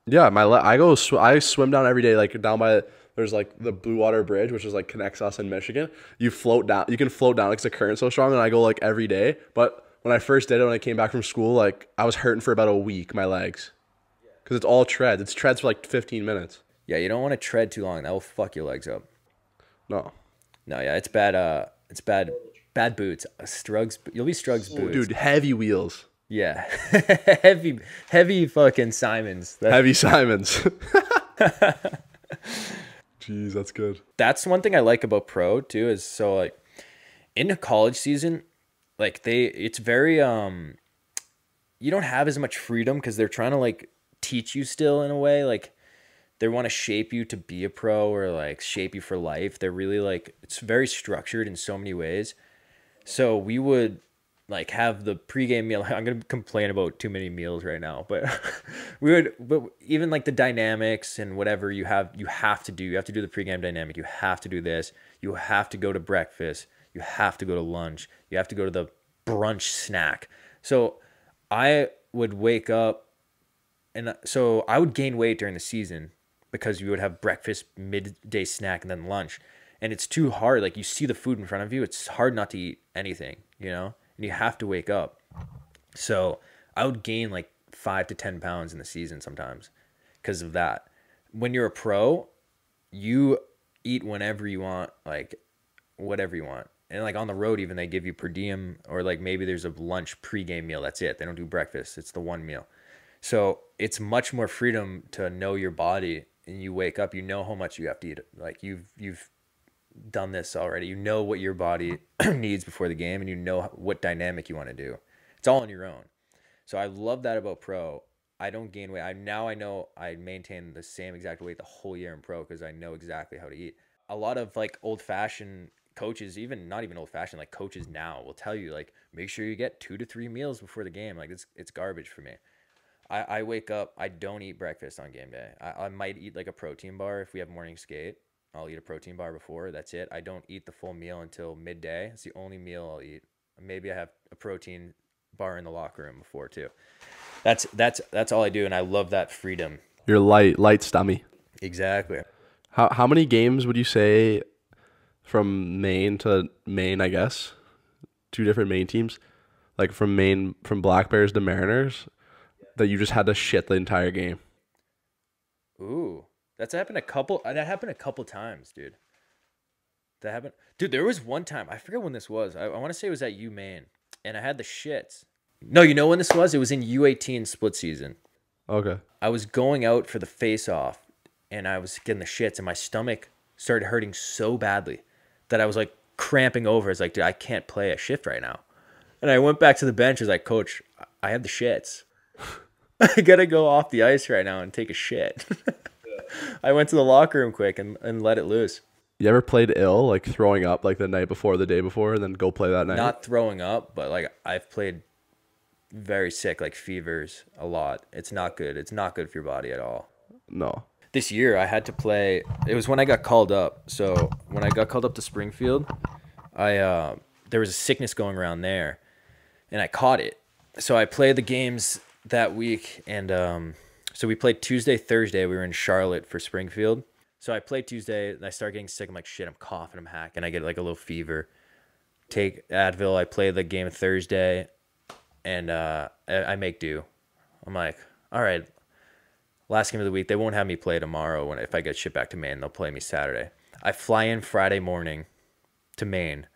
Yeah, I swim down every day, like down by there's like the Blue Water Bridge, which is like connects us in Michigan. You can float down because the current's so strong, and I go like every day. But when I first did it, when I came back from school, like I was hurting for about a week, my legs, because it's all treads. It's treads for like 15 minutes. Yeah, you don't want to tread too long. That will fuck your legs up. No, Yeah, it's bad. It's bad. Bad boots. Strugs. You'll be Strugs boots. dude, heavy wheels. Yeah, heavy fucking Simons. Heavy Simons. Jeez, that's good. That's one thing I like about pro too. Is so like in the college season, like it's very you don't have as much freedom because they're trying to like teach you still in a way. Like they want to shape you to be a pro or like shape you for life. They're really like, it's very structured in so many ways. So we would like have the pregame meal. I'm going to complain about too many meals right now, but but even like the dynamics and whatever you have to do the pregame dynamic. You have to do this. You have to go to breakfast. You have to go to lunch. You have to go to the brunch snack. So I would wake up and so I would gain weight during the season because you would have breakfast, midday snack, and then lunch. And it's too hard. Like you see the food in front of you. It's hard not to eat anything, and you have to wake up. So I would gain like 5 to 10 pounds in the season sometimes because of that. When you're a pro, you eat whenever you want, like whatever you want. And like on the road, even they give you per diem or like maybe there's a lunch pregame meal. That's it. They don't do breakfast. It's the one meal. So it's much more freedom to know your body, and you wake up, you know how much you have to eat. Like you've done this already. You know what your body needs before the game, and you know what dynamic you want to do. It's all on your own. So I love that about pro. I don't gain weight. I know I maintain the same exact weight the whole year in pro because I know exactly how to eat. A lot of like old-fashioned coaches, even not even old-fashioned, like coaches now will tell you like make sure you get 2 to 3 meals before the game. Like it's garbage for me. I wake up, I don't eat breakfast on game day. I might eat like a protein bar if we have morning skate, I'll eat a protein bar before. That's it. I don't eat the full meal until midday. It's the only meal I'll eat. Maybe I have a protein bar in the locker room before too. That's all I do, and I love that freedom. You're light stummy. Exactly. How many games would you say from Maine to Maine, I guess? 2 different Maine teams? Like from Black Bears to Mariners, that you just had to shit the entire game. Ooh, that happened a couple times, dude. Dude, there was one time, I forget when this was. I want to say it was at UMaine, and I had the shits. No, you know when this was? It was in U18 split season. Okay. I was going out for the face-off, and I was getting the shits, and my stomach started hurting so badly that I was like cramping over. I was like, dude, I can't play a shift right now. And I went back to the bench. I was like, Coach, I have the shits. I gotta go off the ice right now and take a shit. I went to the locker room quick and let it loose. You ever played ill, like throwing up like the night before, the day before, and then go play that night? Not throwing up, but like I've played very sick, like fevers a lot. It's not good. It's not good for your body at all. No. This year I had to play. It was when I got called up. So when I got called up to Springfield, there was a sickness going around there, and I caught it. So I played the games that week, and so we played Tuesday, Thursday. We were in Charlotte for Springfield. So I played Tuesday, and I start getting sick. I'm like, shit, I'm coughing, I'm hacking. I get like a little fever. Take Advil. I play the game Thursday, and I make do. I'm like, all right, last game of the week. They won't have me play tomorrow. If I get shipped back to Maine, they'll play me Saturday. I fly in Friday morning to Maine.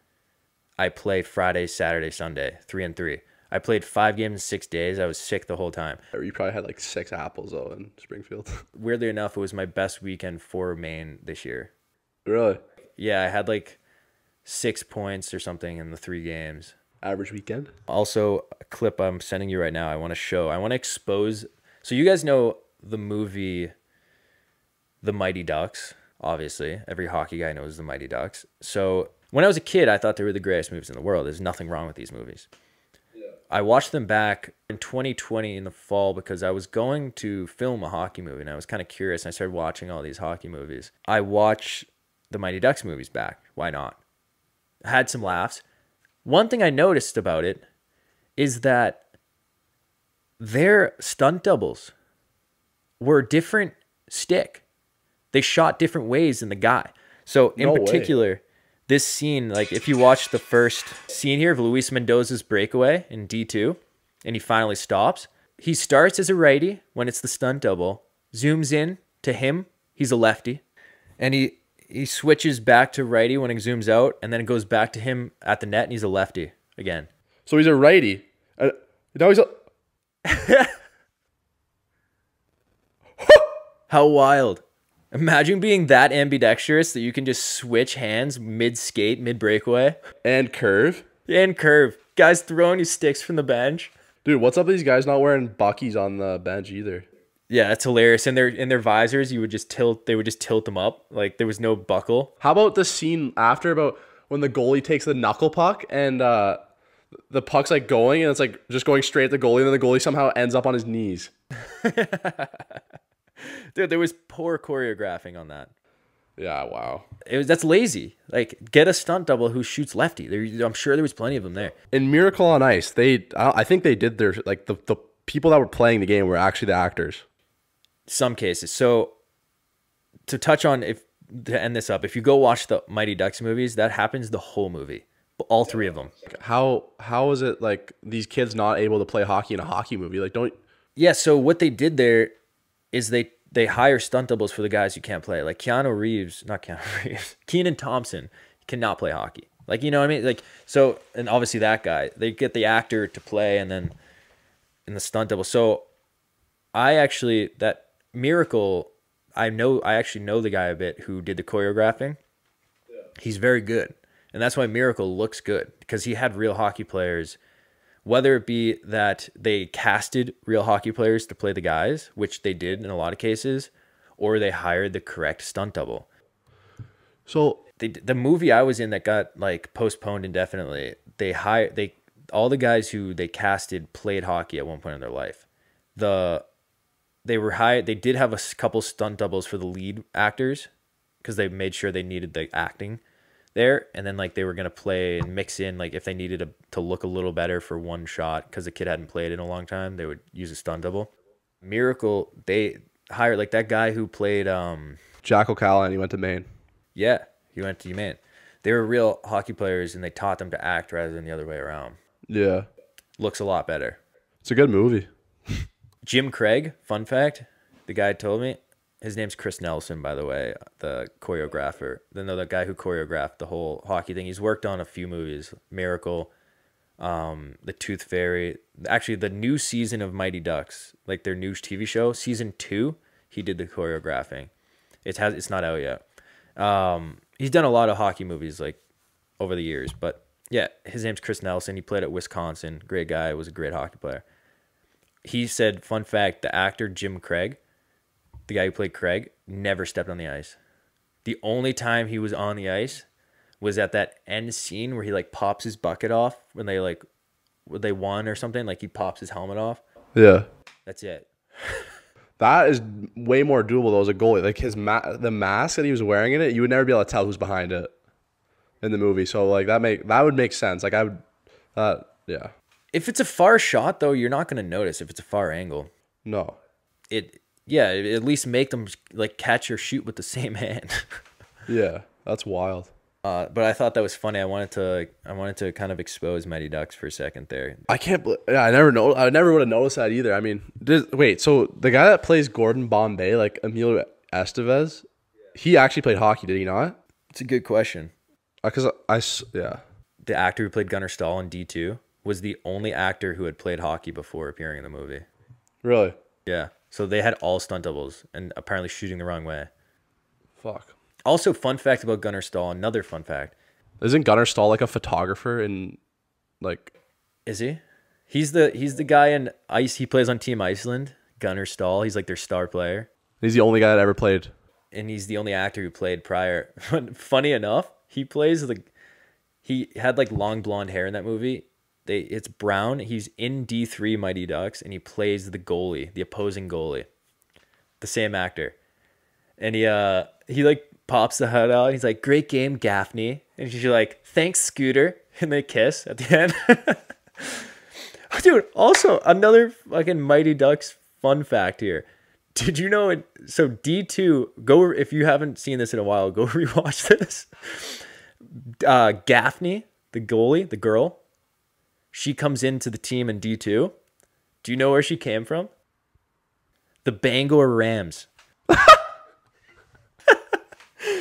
I play Friday, Saturday, Sunday, 3-3. I played 5 games in 6 days. I was sick the whole time. You probably had like 6 apples though in Springfield. Weirdly enough, it was my best weekend for Maine this year. Really? Yeah, I had like 6 points or something in the 3 games. Average weekend? Also, a clip I'm sending you right now, I want to expose. So you guys know the movie The Mighty Ducks, obviously. Every hockey guy knows The Mighty Ducks. So when I was a kid, I thought they were the greatest movies in the world. There's nothing wrong with these movies. I watched them back in 2020 in the fall because I was going to film a hockey movie, and I was kind of curious, and I started watching all these hockey movies. I watched the Mighty Ducks movies back. Why not? I had some laughs. One thing I noticed about it is that their stunt doubles were different stick. They shot different ways than the guy. So in particular, this scene, like if you watch the first scene here of Luis Mendoza's breakaway in D2, and he finally stops, he starts as a righty when it's the stunt double, zooms in to him, he's a lefty, and he switches back to righty when it zooms out, and then it goes back to him at the net, and he's a lefty again. So he's a righty. Now he's a... How wild. Imagine being that ambidextrous that you can just switch hands mid-skate, mid-breakaway. And curve. And curve. Guys throwing you sticks from the bench. Dude, what's up with these guys not wearing buckies on the bench either? Yeah, that's hilarious. In their visors, they would just tilt them up. Like there was no buckle. How about the scene after about when the goalie takes the knuckle puck and the puck's like going and it's like just going straight at the goalie, and then the goalie somehow ends up on his knees. Dude, there was poor choreographing on that. Yeah, wow. That's lazy. Like, get a stunt double who shoots lefty. I'm sure there was plenty of them there. In Miracle on Ice, I think they did their, like, the people that were playing the game were actually the actors. Some cases. So, to touch on, to end this up, if you go watch the Mighty Ducks movies, that happens the whole movie. All 3 of them. How is it, like, these kids not able to play hockey in a hockey movie? Like, don't... Yeah, so what they did there is they hire stunt doubles for the guys who can't play. Like Keenan Thompson cannot play hockey. Like, you know what I mean? Like, so, and obviously that guy, they get the actor to play and then in the stunt double. So that Miracle, I actually know the guy a bit who did the choreographing. Yeah. He's very good. And that's why Miracle looks good, because he had real hockey players. Whether it be that they casted real hockey players to play the guys, which they did in a lot of cases, or they hired the correct stunt double. So the movie I was in that got like postponed indefinitely, all the guys who they casted played hockey at one point in their life. They were hired. They did have a couple stunt doubles for the lead actors, because they made sure they needed the acting there, and then like they were gonna play and mix in like if they needed to look a little better for one shot because the kid hadn't played in a long time, they would use a stunt double. Miracle, they hired like that guy who played Jack O'Callaghan, he went to Maine. yeah, he went to UMaine. They were real hockey players and they taught them to act rather than the other way around. Yeah. Looks a lot better. It's a good movie. Jim Craig, fun fact, the guy told me, his name's Chris Nelson, by the way, the choreographer. The guy who choreographed the whole hockey thing. He's worked on a few movies, Miracle, The Tooth Fairy. Actually, the new season of Mighty Ducks, like their new TV show, season 2, he did the choreographing. It's not out yet. He's done a lot of hockey movies like over the years, but yeah, his name's Chris Nelson. He played at Wisconsin. Great guy. Was a great hockey player. He said, fun fact, the actor Jim Craig, the guy who played Craig, never stepped on the ice. The only time he was on the ice was at that end scene where he like pops his bucket off when they won or something. Like he pops his helmet off. Yeah. That's it. That is way more doable though as a goalie. Like the mask that he was wearing in it, you would never be able to tell who's behind it in the movie. So like that would make sense. Like I would, yeah. If it's a far shot though, you're not gonna notice if it's a far angle. No. It at least make them like catch or shoot with the same hand. Yeah, that's wild. But I thought that was funny. I wanted to kind of expose Mighty Ducks for a second there. I can't. Yeah, I never would have noticed that either. I mean, wait. So the guy that plays Gordon Bombay, like Emilio Estevez, he actually played hockey, did he not? It's a good question. Yeah. The actor who played Gunnar Stahl in D2 was the only actor who had played hockey before appearing in the movie. Really? Yeah. So they had all stunt doubles and apparently shooting the wrong way. Fuck. Also, fun fact about Gunnar Stahl. Another fun fact. Isn't Gunnar Stahl like a photographer in, like? Is he? He's the guy in Ice. He plays on Team Iceland. Gunnar Stahl. He's like their star player. He's the only guy that ever played. And he's the only actor who played prior. Funny enough, he had like long blonde hair in that movie. It's brown. He's in D3 Mighty Ducks, and he plays the goalie, the opposing goalie, the same actor. And he like pops the hood out. He's like, "Great game, Gaffney," and she's like, "Thanks, Scooter," and they kiss at the end. Dude, also another fucking Mighty Ducks fun fact here. Did you know so D2, go if you haven't seen this in a while, go rewatch this. Gaffney, the goalie, the girl, she comes into the team in D2. Do you know where she came from? The Bangor Rams.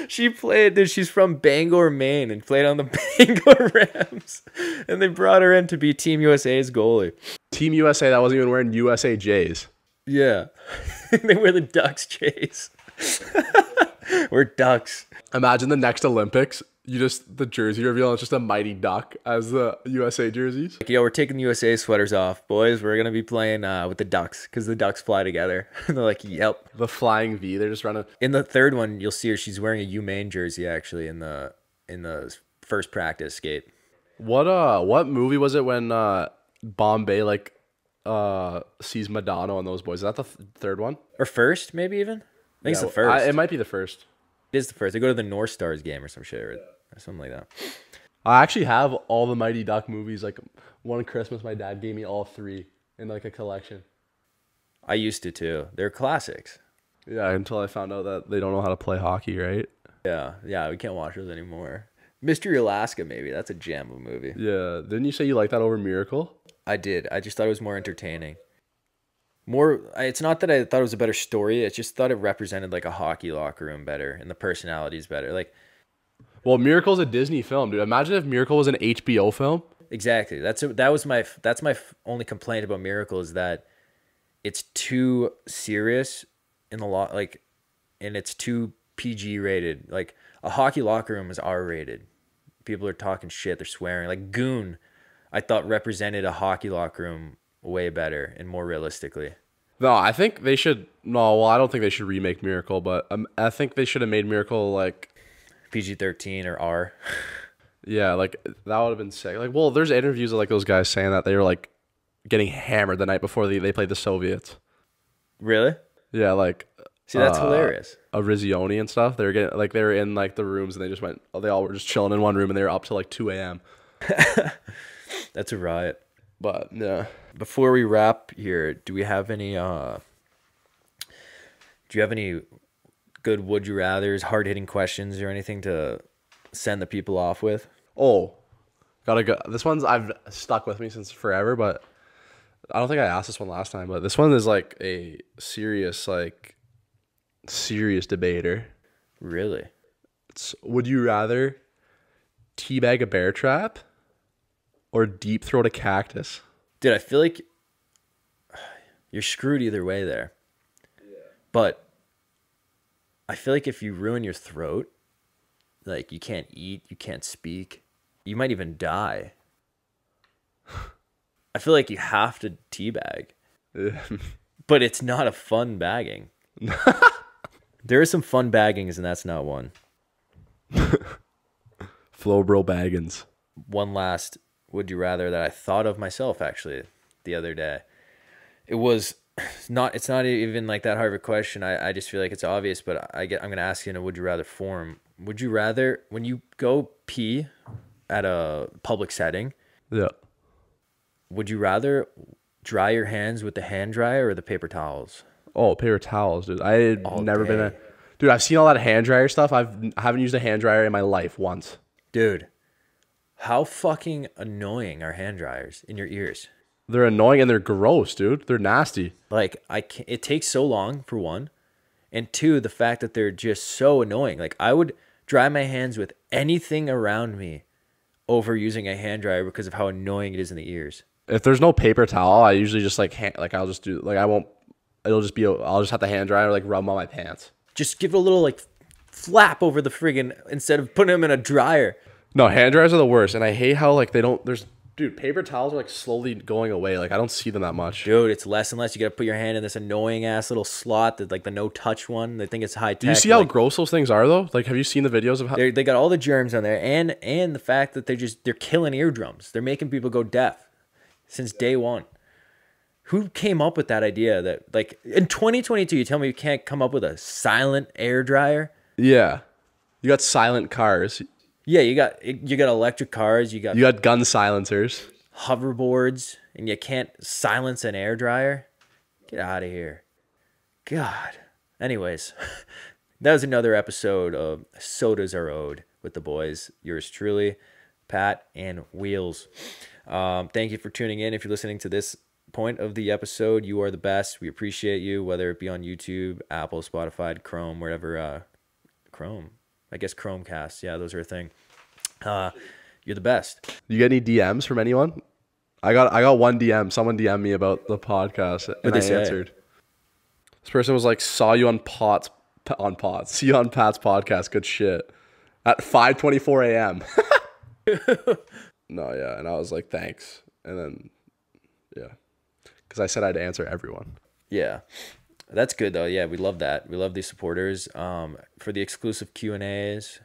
She's from Bangor, Maine, and played on the Bangor Rams. And they brought her in to be Team USA's goalie. Team USA that wasn't even wearing USA J's. Yeah. They wear the Ducks J's. We're Ducks. Imagine the next Olympics. The jersey reveal, it's just a Mighty Duck as the USA jerseys. Like, yo, we're taking the USA sweaters off. Boys, we're going to be playing with the Ducks because the Ducks fly together. And they're like, yep. The flying V, they're just running. In the third one, you'll see her. She's wearing a UMaine jersey, actually, in the first practice skate. What movie was it when Bombay, like, sees Madonna and those boys? Is that the third one? Or first, maybe even? I think it's the first. It might be the first. It is the first. They go to the North Stars game or some shit or something like that. I actually have all the Mighty Duck movies. Like one Christmas, my dad gave me all 3 in like a collection. I used to too. They're classics. Yeah, until I found out that they don't know how to play hockey, right? Yeah, we can't watch those anymore. Mystery Alaska, maybe. That's a jam of a movie. Yeah. Didn't you say you liked that over Miracle? I did. I just thought it was more entertaining. It's not that I thought it was a better story. I just thought it represented like a hockey locker room better and the personalities better. Like, well, Miracle's a Disney film, dude. Imagine if Miracle was an HBO film. Exactly. That's my only complaint about Miracle is that it's too serious in the like, and it's too PG rated. Like a hockey locker room is R rated. People are talking shit. They're swearing. Like Goon, I thought represented a hockey locker room way better and more realistically. No, I think they should. No, well, I don't think they should remake Miracle, but I think they should have made Miracle like PG-13 or R. Yeah, like that would have been sick. Like, well, there's interviews of like those guys saying that they were like getting hammered the night before they played the Soviets. Really? Yeah, like See, that's hilarious. A Rizioni and stuff. They were in like the rooms and they all were just chilling in one room and they were up till like 2 a.m. That's a riot. But yeah. Before we wrap here, do you have any good would you rathers, hard hitting questions or anything to send the people off with? Oh, gotta go. This one's I've stuck with me since forever, but I don't think I asked this one last time. But this one is like a serious debater. Really? Would you rather teabag a bear trap or deep throat a cactus? Dude, I feel like you're screwed either way there. Yeah. But I feel like if you ruin your throat, like you can't eat, you can't speak, you might even die. I feel like you have to teabag. But it's not a fun bagging. There are some fun baggings, and that's not one. Flow bro baggins. One last would you rather that I thought of myself actually the other day. It's not even like that hard of a question. I just feel like it's obvious, but I'm gonna ask you in a would you rather form. Would you rather, when you go pee at a public setting, yeah, would you rather dry your hands with the hand dryer or the paper towels? Oh, paper towels, dude. I've never been dude, I've seen all that hand dryer stuff. I haven't used a hand dryer in my life once. Dude, how fucking annoying are hand dryers in your ears? They're annoying and they're gross, dude. They're nasty. Like, it takes so long, for one. And two, the fact that they're just so annoying. Like, I would dry my hands with anything around me over using a hand dryer because of how annoying it is in the ears. If there's no paper towel, I usually just I'll just do, like, I'll just have the hand dryer, like, rub 'em on my pants. Just give it a little, like, flap over the friggin', instead of putting them in a dryer. No, hand dryers are the worst. And I hate how, like, dude, paper towels are like slowly going away. Like, I don't see them that much. Dude, it's less and less. You got to put your hand in this annoying ass little slot, that like the no touch one. They think it's high tech. Do you see how gross those things are though? Like, have you seen the videos of how they got all the germs on there, and the fact that they're killing eardrums. They're making people go deaf since day one. Who came up with that idea that, like, in 2022, you tell me you can't come up with a silent air dryer? Yeah. You got silent cars. Yeah, you got electric cars, you got gun silencers, hoverboards, and you can't silence an air dryer? Get out of here. God. Anyways, that was another episode of Sodas Are Owed with the boys. Yours truly, Pat and Wheels. Thank you for tuning in. If you're listening to this point of the episode, you are the best. We appreciate you, whether it be on YouTube, Apple, Spotify, Chrome, wherever. Chrome. I guess Chromecast. Yeah, those are a thing. You're the best. You get any DMs from anyone? I got one DM. Someone DM'd me about the podcast, and I answered. This person was like, "Saw you on Pat's podcast. Good shit." At 5:24 a.m. No, yeah, and I was like, "Thanks," and then, yeah, because I said I'd answer everyone. Yeah. That's good though. Yeah, we love that. We love these supporters. For the exclusive Q&As,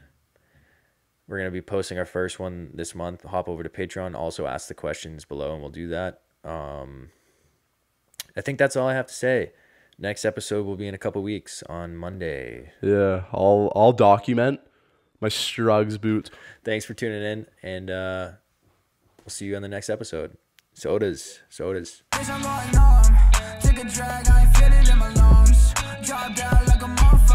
we're going to be posting our first one this month. Hop over to Patreon. Also ask the questions below and we'll do that. I think that's all I have to say. Next episode will be in a couple weeks on Monday. Yeah, I'll document my Strugs boots. Thanks for tuning in, and we'll see you on the next episode. Sodas. Take a drag, I ain't feeling in my lungs. Drop down like a motherfucker.